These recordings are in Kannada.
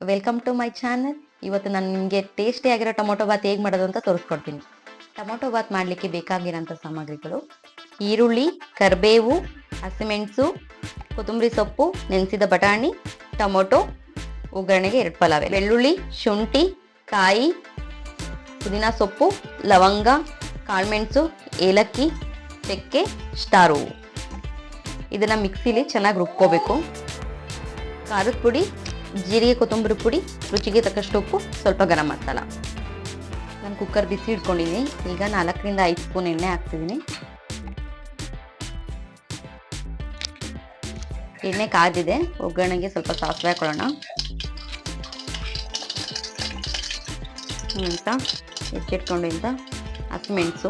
Welcome to my channel. ಇವತ್ತು ನಾನು ನಿಮಗೆ ಟೇಸ್ಟಿಯಾಗಿರೋ ಟೊಮೊಟೊ ಬಾತ್ ಹೇಗೆ ಮಾಡೋದು ಅಂತ ತೋರಿಸ್ಕೊಡ್ತೀನಿ. ಟೊಮೊಟೊ ಬಾತ್ ಮಾಡಲಿಕ್ಕೆ ಬೇಕಾಗಿರೋಂಥ ಸಾಮಗ್ರಿಗಳು: ಈರುಳ್ಳಿ, ಕರಿಬೇವು, ಹಸಿಮೆಣಸು, ಕೊತ್ತಂಬರಿ ಸೊಪ್ಪು, ನೆನೆಸಿದ ಬಟಾಣಿ, ಟೊಮೊಟೊ, ಒಗ್ಗರಣೆಗೆ 2 ಪಲಾವ್, ಬೆಳ್ಳುಳ್ಳಿ, ಶುಂಠಿ, ಕಾಯಿ, ಪುದೀನ ಸೊಪ್ಪು, ಲವಂಗ, ಕಾಳುಮೆಣಸು, ಏಲಕ್ಕಿ, ಚಕ್ಕೆ, ಸ್ಟಾರ್ ಹೂವು. ಇದನ್ನು ಮಿಕ್ಸಿಲಿ ಚೆನ್ನಾಗಿ ರುಬ್ಕೋಬೇಕು. ಖಾರದ ಪುಡಿ, ಜೀರಿಗೆ, ಕೊತ್ತಂಬರಿ ಪುಡಿ, ರುಚಿಗೆ ತಕ್ಕಷ್ಟು ಉಪ್ಪು, ಸ್ವಲ್ಪ ಗರಂ ಮಸಾಲ. ನಾನು ಕುಕ್ಕರ್ ಬಿಸಿ ಇಟ್ಕೊಂಡಿದ್ದೀನಿ. ಈಗ 4 ರಿಂದ 5 ಸ್ಪೂನ್ ಎಣ್ಣೆ ಹಾಕ್ತಿದ್ದೀನಿ. ಎಣ್ಣೆ ಕಾದಿದೆ. ಒಗ್ಗರಣೆಗೆ ಸ್ವಲ್ಪ ಸಾಸಿವೆ ಹಾಕೊಳ್ಳೋಣ. ಅಂತ ಹೆಚ್ಚಿಟ್ಕೊಂಡಿಂದ ಹಸಿಮೆಣಸು,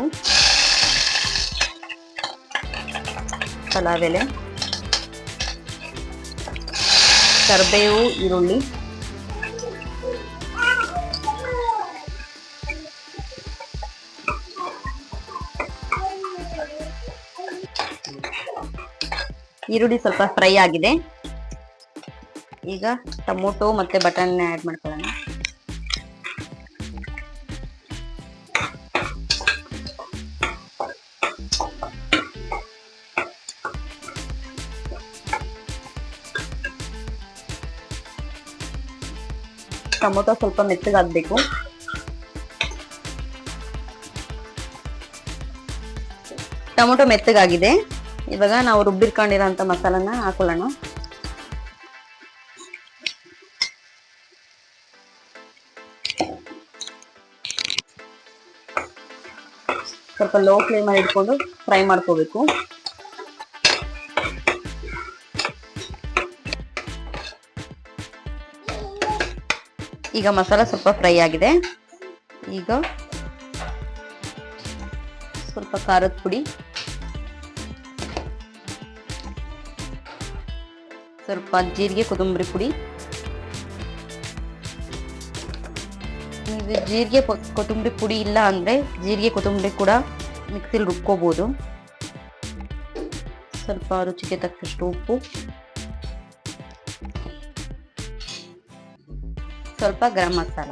ಪಲಾವ್ ಎಲೆ, ಕರಿಬೇವು, ಈರುಳ್ಳಿ, ಈರುಳ್ಳಿ ಸ್ವಲ್ಪ ಫ್ರೈ ಆಗಿದೆ. ಈಗ ಟೊಮೊಟೊ ಮತ್ತೆ ಬಟಾಣಿ ಆ್ಯಡ್ ಮಾಡ್ಕೊಳ್ಳೋಣ. ಟೊಮೊಟೊ ಸ್ವಲ್ಪ ಮೆತ್ತಗಾಗಬೇಕು. ಟೊಮೊಟೊ ಮೆತ್ತಗಾಗಿದೆ. ಇವಾಗ ನಾವು ರುಬ್ಬಿರ್ಕೊಂಡಿರೋಂಥ ಮಸಾಲನ ಹಾಕೊಳ್ಳೋಣ. ಸ್ವಲ್ಪ ಲೋ ಫ್ಲೇಮಲ್ಲಿ ಇಟ್ಕೊಂಡು ಫ್ರೈ ಮಾಡ್ಕೋಬೇಕು. ಈಗ ಮಸಾಲ ಸ್ವಲ್ಪ ಫ್ರೈ ಆಗಿದೆ. ಈಗ ಸ್ವಲ್ಪ ಖಾರದ ಪುಡಿ, ಸ್ವಲ್ಪ ಜೀರಿಗೆ, ಕೊತ್ತಂಬರಿ ಪುಡಿ. ನೀವು ಜೀರಿಗೆ ಕೊತ್ತಂಬರಿ ಪುಡಿ ಇಲ್ಲ ಅಂದರೆ ಜೀರಿಗೆ ಕೊತ್ತಂಬರಿ ಕೂಡ ಮಿಕ್ಸಿಲಿ ರುಬ್ಕೋಬೋದು. ಸ್ವಲ್ಪ ರುಚಿಗೆ ತಕ್ಕಷ್ಟು ಉಪ್ಪು, ಸ್ವಲ್ಪ ಗರಂ ಮಸಾಲ.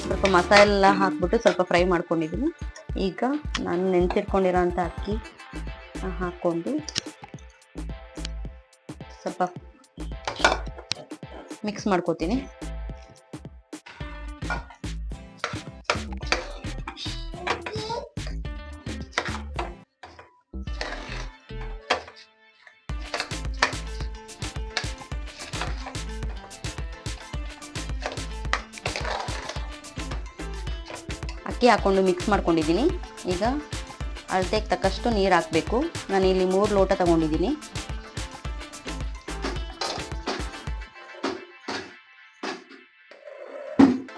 ಸ್ವಲ್ಪ ಮಸಾಲೆ ಎಲ್ಲ ಹಾಕ್ಬಿಟ್ಟು ಸ್ವಲ್ಪ ಫ್ರೈ ಮಾಡ್ಕೊಂಡಿದ್ದೀನಿ. ಈಗ ನಾನು ನೆನೆಸಿಟ್ಕೊಂಡಿರೋಂಥ ಅಕ್ಕಿ ಹಾಕ್ಕೊಂಡು ಸ್ವಲ್ಪ ಮಿಕ್ಸ್ ಮಾಡ್ಕೋತೀನಿ. ಅಕ್ಕಿ ಹಾಕ್ಕೊಂಡು ಮಿಕ್ಸ್ ಮಾಡ್ಕೊಂಡಿದ್ದೀನಿ. ಈಗ ಅಳತೆಗೆ ತಕ್ಕಷ್ಟು ನೀರು ಹಾಕಬೇಕು. ನಾನು ಇಲ್ಲಿ 3 ಲೋಟ ತಗೊಂಡಿದ್ದೀನಿ.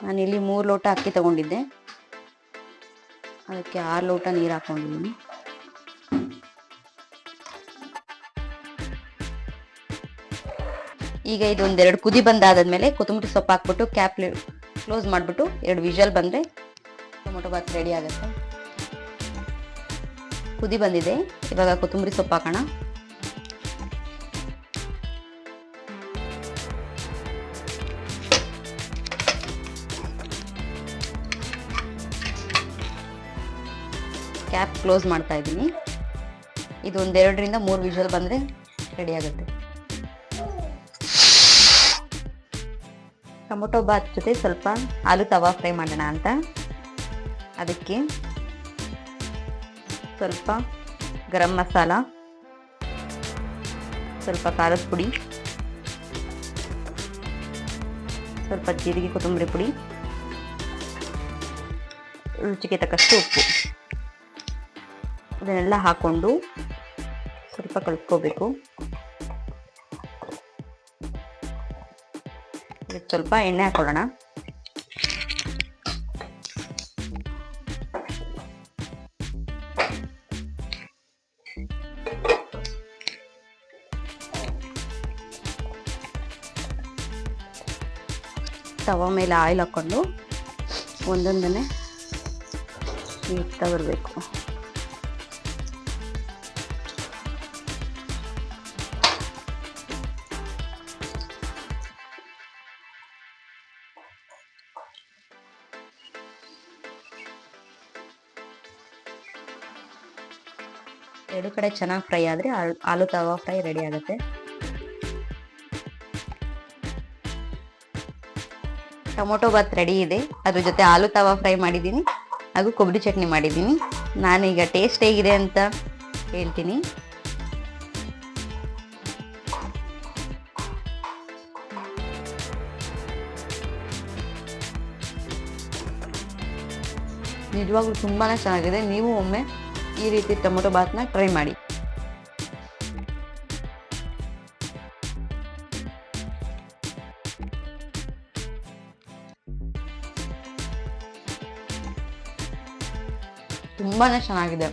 ನಾನಿಲ್ಲಿ 3 ಲೋಟ ಅಕ್ಕಿ ತಗೊಂಡಿದ್ದೆ. ಅದಕ್ಕೆ 6 ಲೋಟ ನೀರು ಹಾಕೊಂಡಿದ್ದೀನಿ. ಈಗ ಇದೊಂದೆರಡು ಕುದಿ ಬಂದಾದ್ಮೇಲೆ ಕೊತ್ತಂಬರಿ ಸೊಪ್ಪು ಹಾಕ್ಬಿಟ್ಟು ಕ್ಯಾಪ್ ಕ್ಲೋಸ್ ಮಾಡಿಬಿಟ್ಟು 2 ವಿಷಲ್ ಬಂದರೆ ಟೊಮೊಟೊ ಬಾತ್ ರೆಡಿ ಆಗುತ್ತೆ. ಕುದಿ ಬಂದಿದೆ. ಇವಾಗ ಕೊತ್ತಂಬರಿ ಸೊಪ್ಪು ಹಾಕೋಣ. ಕ್ಯಾಪ್ ಕ್ಲೋಸ್ ಮಾಡ್ತಾ ಇದ್ದೀನಿ. ಇದೊಂದು 2 ರಿಂದ 3 ವಿಷಲ್ ಬಂದರೆ ರೆಡಿ ಆಗುತ್ತೆ. ಟೊಮೊಟೊ ಬಾತ್ ಜೊತೆ ಸ್ವಲ್ಪ ಆಲೂ ತವಾ ಫ್ರೈ ಮಾಡೋಣ ಅಂತ. ಅದಕ್ಕೆ ಸ್ವಲ್ಪ ಗರಂ ಮಸಾಲ, ಸ್ವಲ್ಪ ಖಾರದ ಪುಡಿ, ಸ್ವಲ್ಪ ಜೀರಿಗೆ, ಕೊತ್ತಂಬರಿ ಪುಡಿ, ರುಚಿಗೆ ತಕ್ಕಷ್ಟು ಉಪ್ಪು, ಇದನ್ನೆಲ್ಲ ಹಾಕ್ಕೊಂಡು ಸ್ವಲ್ಪ ಕಲಿಸ್ಕೋಬೇಕು. ಇದಕ್ಕೆ ಸ್ವಲ್ಪ ಎಣ್ಣೆ ಹಾಕೊಳ್ಳೋಣ. ತವ ಮೇಲೆ ಆಯಿಲ್ ಹಾಕ್ಕೊಂಡು ಒಂದೊಂದನ್ನೇ ಇಡ್ತಾ ಬರಬೇಕು. ಎರಡು ಕಡೆ ಚೆನ್ನಾಗಿ ಫ್ರೈ ಆದರೆ ಆಲೂ ತವಾ ಫ್ರೈ ರೆಡಿ ಆಗುತ್ತೆ. ಟೊಮೊಟೊ ಬಾತ್ ರೆಡಿ ಇದೆ. ಅದ್ರ ಜೊತೆ ಆಲೂ ತವಾ ಫ್ರೈ ಮಾಡಿದ್ದೀನಿ ಹಾಗೂ ಕೊಬ್ಬರಿ ಚಟ್ನಿ ಮಾಡಿದ್ದೀನಿ. ನಾನೀಗ ಟೇಸ್ಟ್ ಹೇಗಿದೆ ಅಂತ ಹೇಳ್ತೀನಿ. ನಿಜವಾಗ್ಲೂ ತುಂಬಾ ಚೆನ್ನಾಗಿದೆ. ನೀವು ಒಮ್ಮೆ ಈ ರೀತಿ ಟೊಮೊಟೊ ಬಾತ್ನ ಟ್ರೈ ಮಾಡಿ. ತುಂಬಾ ಚೆನ್ನಾಗಿದೆ.